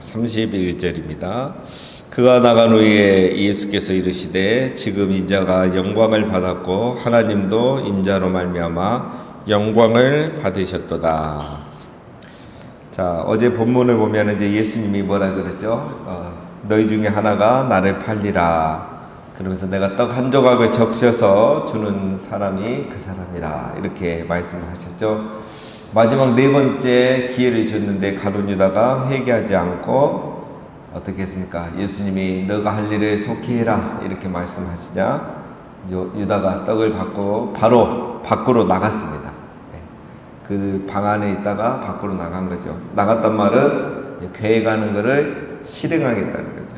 31절입니다. 그가 나간 후에 예수께서 이르시되 지금 인자가 영광을 받았고 하나님도 인자로 말미암아 영광을 받으셨도다. 자, 어제 본문을 보면 이제 예수님이 뭐라 그랬죠? 너희 중에 하나가 나를 팔리라. 그러면서 내가 떡 한 조각을 적셔서 주는 사람이 그 사람이라 이렇게 말씀하셨죠. 마지막 네 번째 기회를 줬는데 가룟 유다가 회개하지 않고 어떻게 했습니까? 예수님이 너가 할 일을 속히 해라 이렇게 말씀하시자 유다가 떡을 받고 바로 밖으로 나갔습니다. 그 방 안에 있다가 밖으로 나간 거죠. 나갔단 말은 계획하는 것을 실행하겠다는 거죠.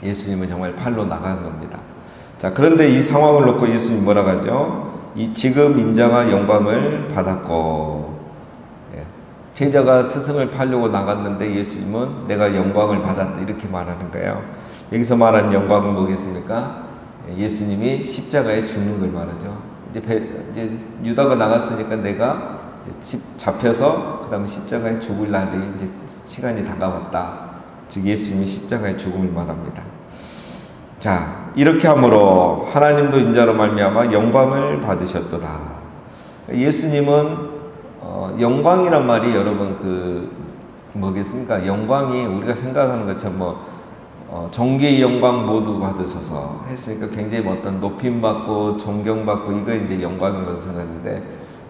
예수님은 정말 팔로 나간 겁니다. 자, 그런데 이 상황을 놓고 예수님 뭐라고 하죠? 지금 인자가 영광을 받았고, 제자가 스승을 팔려고 나갔는데 예수님은 내가 영광을 받았다 이렇게 말하는 거예요. 여기서 말하는 영광은 뭐겠습니까? 예수님이 십자가에 죽는 걸 말하죠. 이제 유다가 나갔으니까 내가 이제 잡혀서 그 다음에 십자가에 죽을 날이 이제 시간이 다가왔다. 즉 예수님이 십자가의 죽음을 말합니다. 자, 이렇게 함으로 하나님도 인자로 말미암아 영광을 받으셨도다. 예수님은 영광이란 말이 여러분 뭐겠습니까? 영광이 우리가 생각하는 것처럼 존귀의 영광 모두 받으소서 했으니까 굉장히 어떤 높임받고 존경받고 이거 이제 영광이라고 생각하는데,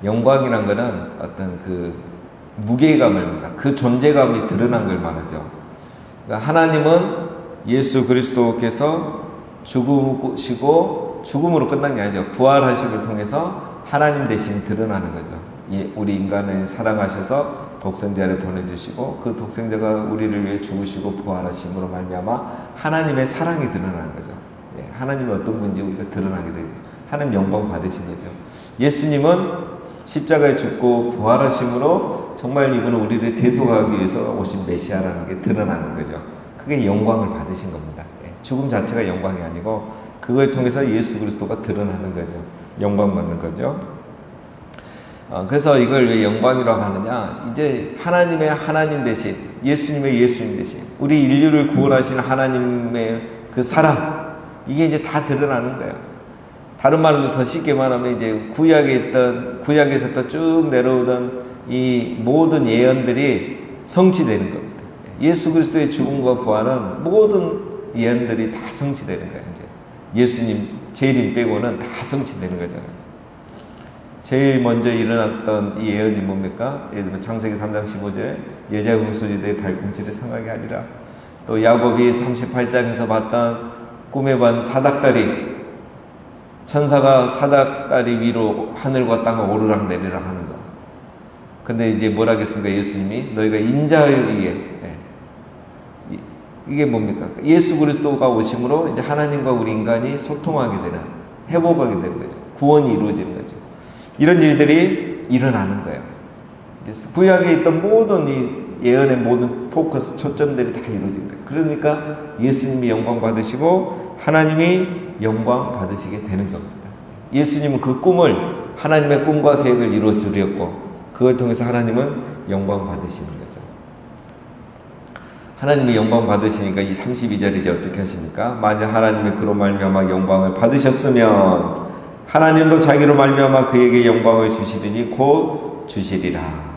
영광이란 거는 어떤 무게감입니다. 그 존재감이 드러난 걸 말하죠. 그러니까 하나님은 예수 그리스도께서 죽으시고 죽음으로 끝난 게 아니죠. 부활하심을 통해서 하나님 되심이 드러나는 거죠. 우리 인간을 사랑하셔서 독생자를 보내주시고 그 독생자가 우리를 위해 죽으시고 부활하심으로 말미암아 하나님의 사랑이 드러나는 거죠. 하나님이 어떤 분인지 우리가 드러나게 되고 하나님 영광 받으신 거죠. 예수님은 십자가에 죽고 부활하심으로 정말 이분은 우리를 대속하기 위해서 오신 메시아라는 게 드러나는 거죠. 그게 영광을 받으신 겁니다. 죽음 자체가 영광이 아니고 그걸 통해서 예수 그리스도가 드러나는 거죠. 영광 받는 거죠. 그래서 이걸 왜 영광이라고 하느냐? 이제 하나님의 하나님 되신, 예수님의 예수님 되신, 우리 인류를 구원하신 하나님의 그 사랑, 이게 이제 다 드러나는 거예요. 다른 말로 더 쉽게 말하면 이제 구약에서부터 쭉 내려오던 이 모든 예언들이 성취되는 겁니다. 예수 그리스도의 죽음과 부활은 모든 예언들이 다 성취되는 거예요. 이제 예수님 재림 빼고는 다 성취되는 거잖아요. 제일 먼저 일어났던 이 예언이 뭡니까? 예를 들면 창세기 3장 15절에 여자 금수지대의 발꿈치를 상하게 하리라. 또 야곱이 38장에서 봤던 꿈에 본 사닥다리, 천사가 사닥다리 위로 하늘과 땅을 오르락 내리락 하는 거. 근데 이제 뭐라 하겠습니까? 예수님이 너희가 인자에 의해, 이게 뭡니까? 예수 그리스도가 오심으로 이제 하나님과 우리 인간이 소통하게 되는, 회복하게 되는 거죠. 구원이 이루어지는 거죠. 이런 일들이 일어나는 거예요. 구약에 있던 모든 이 예언의 모든 포커스, 초점들이 다 이루어진 거예요. 그러니까 예수님이 영광 받으시고 하나님이 영광 받으시게 되는 겁니다. 예수님은 그 꿈을, 하나님의 꿈과 계획을 이루어 주렸고 그걸 통해서 하나님은 영광 받으시는 거죠. 하나님이 영광 받으시니까 이 32절이 이제 어떻게 하십니까? 만약 하나님이 그로 말미암아 영광을 받으셨으면 하나님도 자기로 말미암아 그에게 영광을 주시리니 곧 주시리라.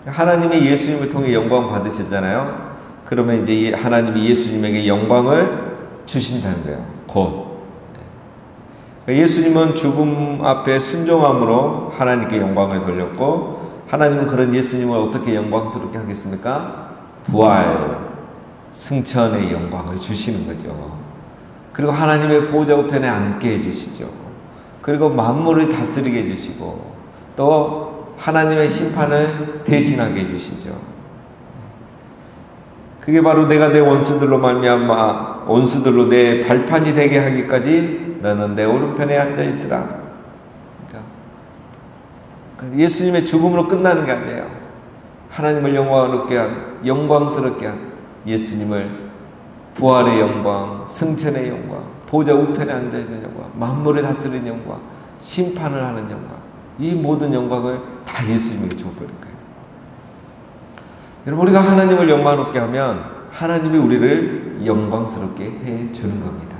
하나님이 예수님을 통해 영광 받으셨잖아요. 그러면 이제 하나님이 예수님에게 영광을 주신다는 거예요. 곧. 예수님은 죽음 앞에 순종함으로 하나님께 영광을 돌렸고, 하나님은 그런 예수님을 어떻게 영광스럽게 하겠습니까? 부활, 승천의 영광을 주시는 거죠. 그리고 하나님의 보좌 우편에 앉게 해주시죠. 그리고 만물을 다스리게 해주시고 또 하나님의 심판을 대신하게 해주시죠. 그게 바로 내가 내 원수들로 말미암아 원수들로 내 발판이 되게 하기까지 너는 내 오른편에 앉아 있으라. 그러니까 예수님의 죽음으로 끝나는 게 아니에요. 하나님을 영광스럽게 한 예수님을 부활의 영광, 승천의 영광, 보좌 우편에 앉아있는 영광, 만물을 다스리는 영광, 심판을 하는 영광, 이 모든 영광을 다 예수님에게 줘버린 거예요. 여러분, 우리가 하나님을 영광롭게 하면 하나님이 우리를 영광스럽게 해주는 겁니다.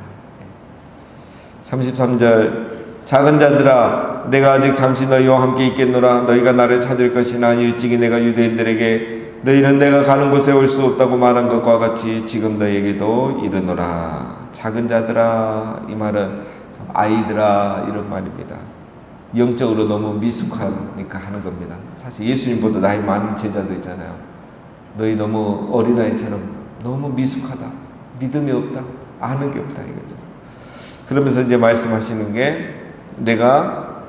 33절, 작은 자들아 내가 아직 잠시 너희와 함께 있겠노라. 너희가 나를 찾을 것이나 일찍이 내가 유대인들에게 너희는 내가 가는 곳에 올 수 없다고 말한 것과 같이 지금 너희에게도 이르노라. 작은 자들아, 이 말은 아이들아 이런 말입니다. 영적으로 너무 미숙하니까 하는 겁니다. 사실 예수님보다 나이 많은 제자도 있잖아요. 너희 너무 어린아이처럼 너무 미숙하다, 믿음이 없다, 아는 게 없다 이거죠. 그러면서 이제 말씀하시는 게, 내가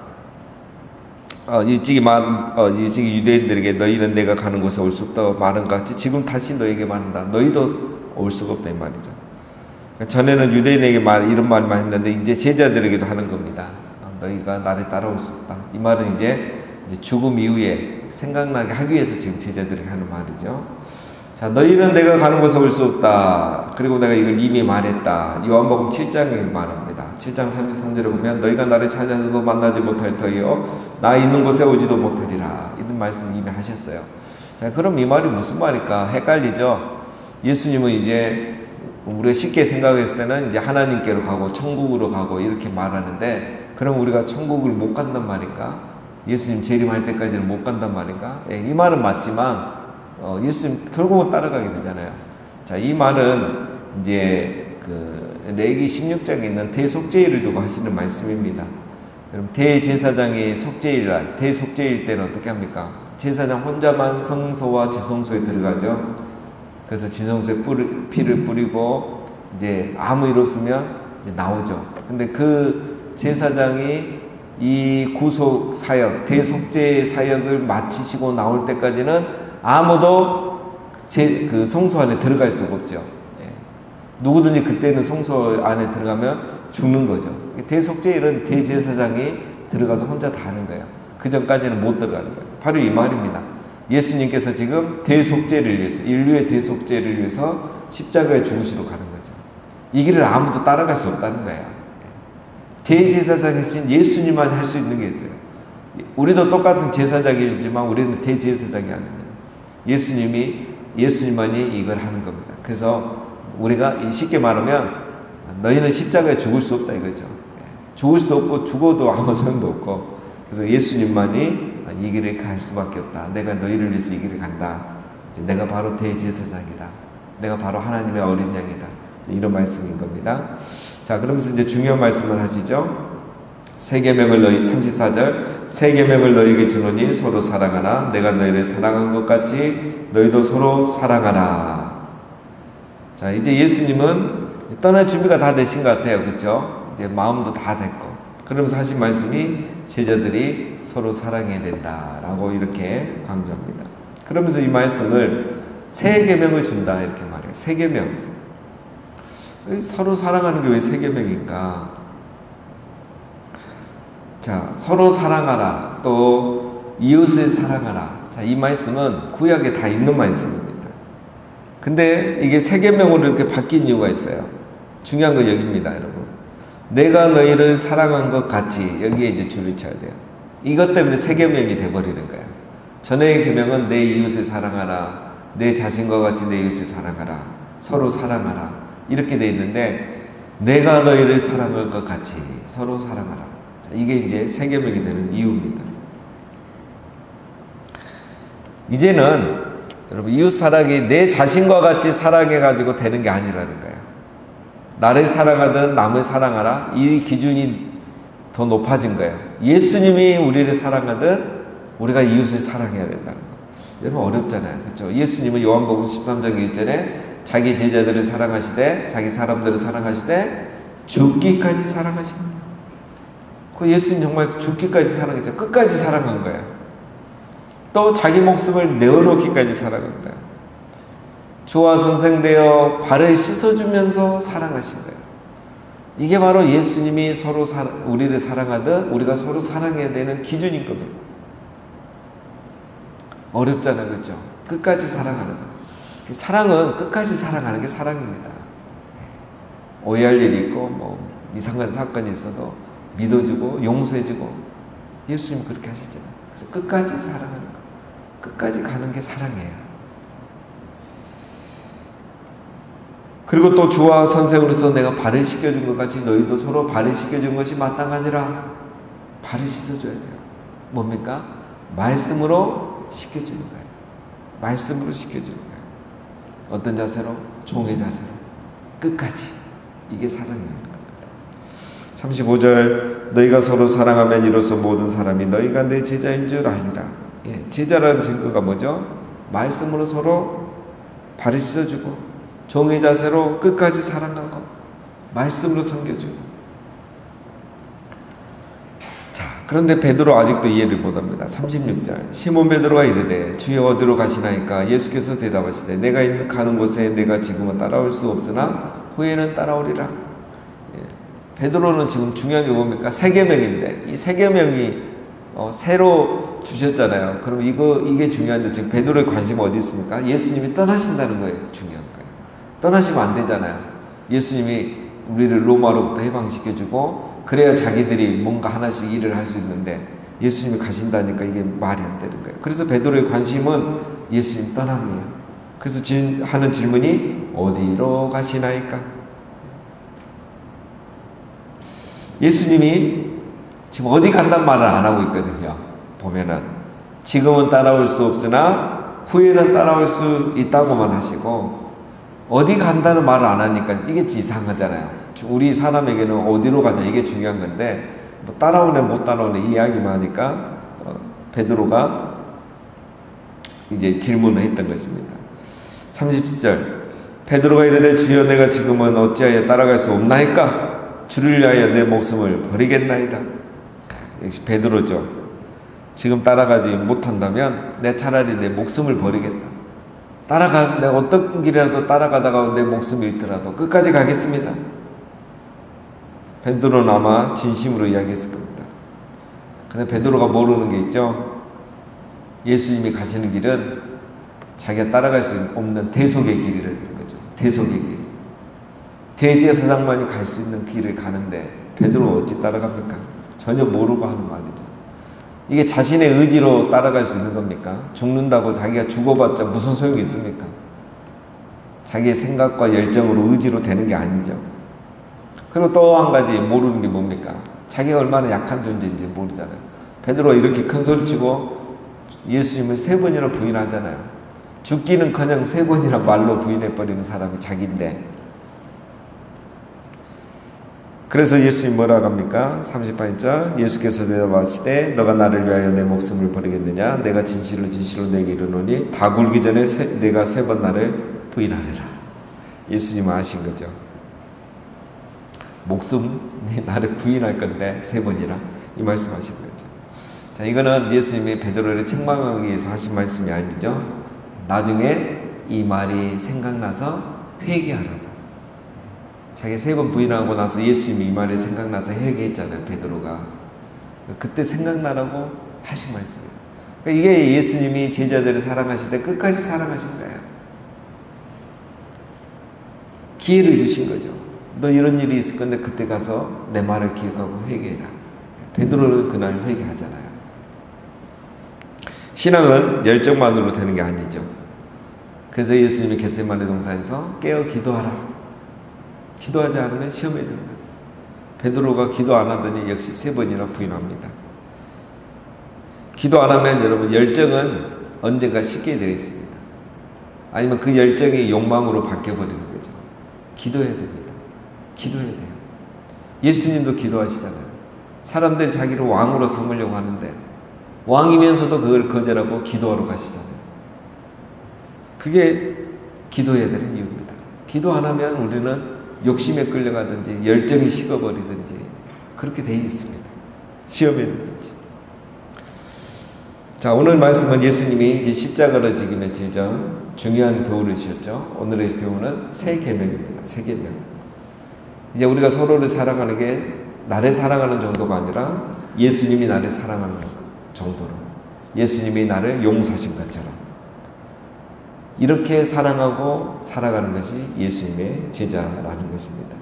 일찍이 유대인들에게 너희는 내가 가는 곳에 올 수 없다고 말한 것 같이 지금 다시 너희에게 말한다. 너희도 올 수가 없다 이 말이죠. 전에는 유대인에게 이런 말만 했는데 이제 제자들에게도 하는 겁니다. 너희가 나를 따라올 수 없다. 이 말은 이제 죽음 이후에 생각나게 하기 위해서 지금 제자들에게 하는 말이죠. 자, 너희는 내가 가는 곳에 올 수 없다. 그리고 내가 이걸 이미 말했다. 요한복음 7장에 말합니다. 7장 33절에 보면 너희가 나를 찾아서도 만나지 못할 터이요 나 있는 곳에 오지도 못하리라. 이런 말씀 이미 하셨어요. 자, 그럼 이 말이 무슨 말일까? 헷갈리죠? 예수님은 이제 우리가 쉽게 생각했을 때는 이제 하나님께로 가고 천국으로 가고 이렇게 말하는데, 그럼 우리가 천국을 못 간단 말인가? 예수님 재림할 때까지는 못 간단 말인가? 예, 이 말은 맞지만 예수님 결국은 따라가게 되잖아요. 자, 이 말은 이제 레위기 16장에 있는 대속죄일을 두고 하시는 말씀입니다. 여러분, 대제사장이 속죄일날, 대속죄일 때는 어떻게 합니까? 제사장 혼자만 성소와 지성소에 들어가죠. 그래서 지성소에 피를 뿌리고 이제 아무 일 없으면 이제 나오죠. 근데 그 제사장이 이 구속 사역, 대속죄 사역을 마치시고 나올 때까지는 아무도 그 성소 안에 들어갈 수가 없죠. 예. 누구든지 그때는 성소 안에 들어가면 죽는 거죠. 대속죄일은 대제사장이 들어가서 혼자 다 하는 거예요. 그 전까지는 못 들어가는 거예요. 바로 이 말입니다. 예수님께서 지금 대속죄를 위해서, 인류의 대속죄를 위해서 십자가에 죽으시러 가는 거죠. 이 길을 아무도 따라갈 수 없다는 거예요. 대제사장이신 예수님만 할 수 있는 게 있어요. 우리도 똑같은 제사장이지만 우리는 대제사장이 아닙니다. 예수님만이 이걸 하는 겁니다. 그래서 우리가 쉽게 말하면 너희는 십자가에 죽을 수 없다 이거죠. 죽을 수도 없고 죽어도 아무 소용도 없고, 그래서 예수님만이 이 길을 갈 수밖에 없다. 내가 너희를 위해서 이 길을 간다. 이제 내가 바로 대제사장이다. 내가 바로 하나님의 어린 양이다. 이런 말씀인 겁니다. 자, 그러면서 이제 중요한 말씀을 하시죠. 새 계명을 34절, 새 계명을 너희에게 주노니 서로 사랑하라. 내가 너희를 사랑한 것 같이 너희도 서로 사랑하라. 자, 이제 예수님은 떠날 준비가 다 되신 것 같아요. 그렇죠? 이제 마음도 다 됐고, 그러면서 하신 말씀이 제자들이 서로 사랑해야 된다라고 이렇게 강조합니다. 그러면서 이 말씀을 새 계명을 준다 이렇게 말해요. 새 계명. 서로 사랑하는 게 왜 새 계명인가? 자, 서로 사랑하라. 또 이웃을 사랑하라. 자, 이 말씀은 구약에 다 있는 말씀입니다. 근데 이게 새 계명으로 이렇게 바뀐 이유가 있어요. 중요한 거 여기입니다, 여러분. 내가 너희를 사랑한 것 같이, 여기에 이제 줄을 쳐야 돼요. 이것 때문에 새 계명이 돼버리는 거예요. 전에의 계명은 내 이웃을 사랑하라, 내 자신과 같이 내 이웃을 사랑하라, 서로 사랑하라 이렇게 돼 있는데, 내가 너희를 사랑한 것 같이 서로 사랑하라. 자, 이게 이제 새 계명이 되는 이유입니다. 이제는 여러분, 이웃 사랑이 내 자신과 같이 사랑해가지고 되는 게 아니라는 거예요. 나를 사랑하든 남을 사랑하라, 이 기준이 더 높아진 거예요. 예수님이 우리를 사랑하든 우리가 이웃을 사랑해야 된다는 거. 여러분, 어렵잖아요. 그렇죠? 예수님은 요한복음 13장 1절에 자기 제자들을 사랑하시되, 자기 사람들을 사랑하시되 죽기까지 사랑하신다. 그 예수님 정말 죽기까지 사랑했죠. 끝까지 사랑한 거예요. 또 자기 목숨을 내어놓기까지 사랑한 거예요. 주와 선생되어 발을 씻어주면서 사랑하신 거예요. 이게 바로 예수님이 우리를 사랑하듯 우리가 서로 사랑해야 되는 기준인 겁니다. 어렵잖아요. 그렇죠? 끝까지 사랑하는 거. 사랑은 끝까지 사랑하는 게 사랑입니다. 오해할 일이 있고 뭐 이상한 사건이 있어도 믿어주고 용서해주고, 예수님 그렇게 하셨잖아요. 그래서 끝까지 사랑하는 거, 끝까지 가는 게 사랑이에요. 그리고 또 주와 선생으로서 내가 발을 씻겨준 것 같이 너희도 서로 발을 씻겨준 것이 마땅하니라. 발을 씻어줘야 돼요. 뭡니까? 말씀으로 씻겨주는 거예요. 말씀으로 씻겨주는 거예요. 어떤 자세로? 종의 자세로. 끝까지. 이게 사랑입니다. 35절 너희가 서로 사랑하면 이로써 모든 사람이 너희가 내 제자인 줄 알리라. 예, 제자라는 증거가 뭐죠? 말씀으로 서로 발을 씻어주고 종의 자세로 끝까지 사랑하고 말씀으로 섬겨주고. 자, 그런데 베드로 아직도 이해를 못합니다. 36절 시몬 베드로가 이르되 주여 어디로 가시나이까? 예수께서 대답하시되 내가 가는 곳에 내가 지금은 따라올 수 없으나 후에는 따라오리라. 베드로는 지금 중요한 게 뭡니까? 세계명인데 이 세계명이 새로 주셨잖아요. 그럼 이게 중요한데 지금 베드로의 관심은 어디 있습니까? 예수님이 떠나신다는 거예요. 중요한 거예요. 떠나시면 안 되잖아요. 예수님이 우리를 로마로부터 해방시켜주고 그래야 자기들이 뭔가 하나씩 일을 할 수 있는데 예수님이 가신다니까 이게 말이 안 되는 거예요. 그래서 베드로의 관심은 예수님 떠남이에요. 그래서 하는 질문이 어디로 가시나이까? 예수님이 지금 어디 간단 말을 안 하고 있거든요. 보면은 지금은 따라올 수 없으나 후에는 따라올 수 있다고만 하시고 어디 간다는 말을 안 하니까 이게 이상하잖아요. 우리 사람에게는 어디로 가냐 이게 중요한 건데 뭐 따라오네 못 따라오네 이야기만 하니까 베드로가 이제 질문을 했던 것입니다. 30절 베드로가 이르되 주여 내가 지금은 어찌하여 따라갈 수 없나이까? 주를 위하여 내 목숨을 버리겠나이다. 역시 베드로죠. 지금 따라가지 못한다면 내 차라리 내 목숨을 버리겠다. 내가 어떤 길이라도 따라가다가 내 목숨을 잃더라도 끝까지 가겠습니다. 베드로는 아마 진심으로 이야기했을 겁니다. 근데 베드로가 모르는 게 있죠. 예수님이 가시는 길은 자기가 따라갈 수 없는 대속의 길이라는 거죠. 대속의 길. 대제사장만이 갈 수 있는 길을 가는데 베드로가 어찌 따라갑니까? 전혀 모르고 하는 말이죠. 이게 자신의 의지로 따라갈 수 있는 겁니까? 죽는다고 자기가 죽어봤자 무슨 소용이 있습니까? 자기의 생각과 열정으로 의지로 되는 게 아니죠. 그리고 또 한 가지 모르는 게 뭡니까? 자기가 얼마나 약한 존재인지 모르잖아요. 베드로가 이렇게 큰 소리치고 예수님을 3번이나 부인하잖아요. 죽기는커녕 3번이나 말로 부인해버리는 사람이 자기인데 그래서 예수님 뭐라고 합니까? 38절 예수께서 대답하시되 너가 나를 위하여 내 목숨을 버리겠느냐? 내가 진실로 진실로 내게 이르노니 다 굴기 전에 내가 3번 나를 부인하리라. 예수님은 아신 거죠. 목숨 나를 부인할 건데 3번이라 이 말씀하시는 거죠. 자, 이거는 예수님이 베드로를 책망하기 위해서 하신 말씀이 아니죠. 나중에 이 말이 생각나서 회개하라고. 자기 3번 부인하고 나서 예수님이 이 말이 생각나서 회개했잖아요. 베드로가. 그때 생각나라고 하신 말씀이에요. 그러니까 이게 예수님이 제자들을 사랑하실 때 끝까지 사랑하신 거예요. 기회를 주신 거죠. 너 이런 일이 있을 건데 그때 가서 내 말을 기억하고 회개해라. 베드로는 그날 회개하잖아요. 신앙은 열정만으로 되는 게 아니죠. 그래서 예수님이 겟세마네 동산에서 깨어 기도하라. 기도하지 않으면 시험에 든다. 베드로가 기도 안 하더니 역시 3번이나 부인합니다. 기도 안 하면 여러분 열정은 언젠가 식게 되어 있습니다. 아니면 그 열정이 욕망으로 바뀌어버리는 거죠. 기도해야 됩니다. 기도해야 돼요. 예수님도 기도하시잖아요. 사람들이 자기를 왕으로 삼으려고 하는데 왕이면서도 그걸 거절하고 기도하러 가시잖아요. 그게 기도해야 되는 이유입니다. 기도 안 하면 우리는 욕심에 끌려가든지 열정이 식어버리든지 그렇게 되어 있습니다. 시험에 들든지. 자, 오늘 말씀은 예수님이 이제 십자가를 지기 며칠 전 중요한 교훈을 주셨죠. 오늘의 교훈은 새 계명입니다. 새 계명. 이제 우리가 서로를 사랑하는 게 나를 사랑하는 정도가 아니라 예수님이 나를 사랑하는 정도로, 예수님이 나를 용서하신 것처럼 이렇게 사랑하고 살아가는 것이 예수님의 제자라는 것입니다.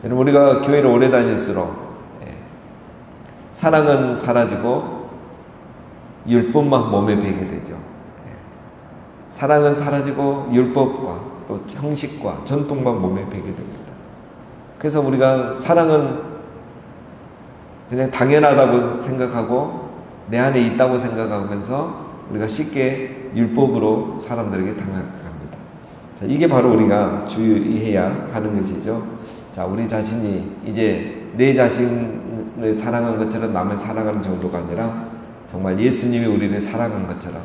여러분, 우리가 교회를 오래 다닐수록 사랑은 사라지고 율법만 몸에 배게 되죠. 사랑은 사라지고 율법과 또 형식과 전통만 몸에 배게 됩니다. 그래서 우리가 사랑은 그냥 당연하다고 생각하고 내 안에 있다고 생각하면서 우리가 쉽게 율법으로 사람들에게 당합니다. 자, 이게 바로 우리가 주의해야 하는 것이죠. 자, 우리 자신이 이제 내 자신을 사랑한 것처럼 남을 사랑하는 정도가 아니라 정말 예수님이 우리를 사랑한 것처럼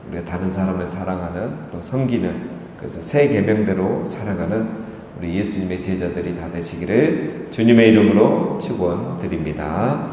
우리가 다른 사람을 사랑하는 또 섬기는, 그래서 새 계명대로 살아가는 우리 예수님의 제자들이 다 되시기를 주님의 이름으로 축원드립니다.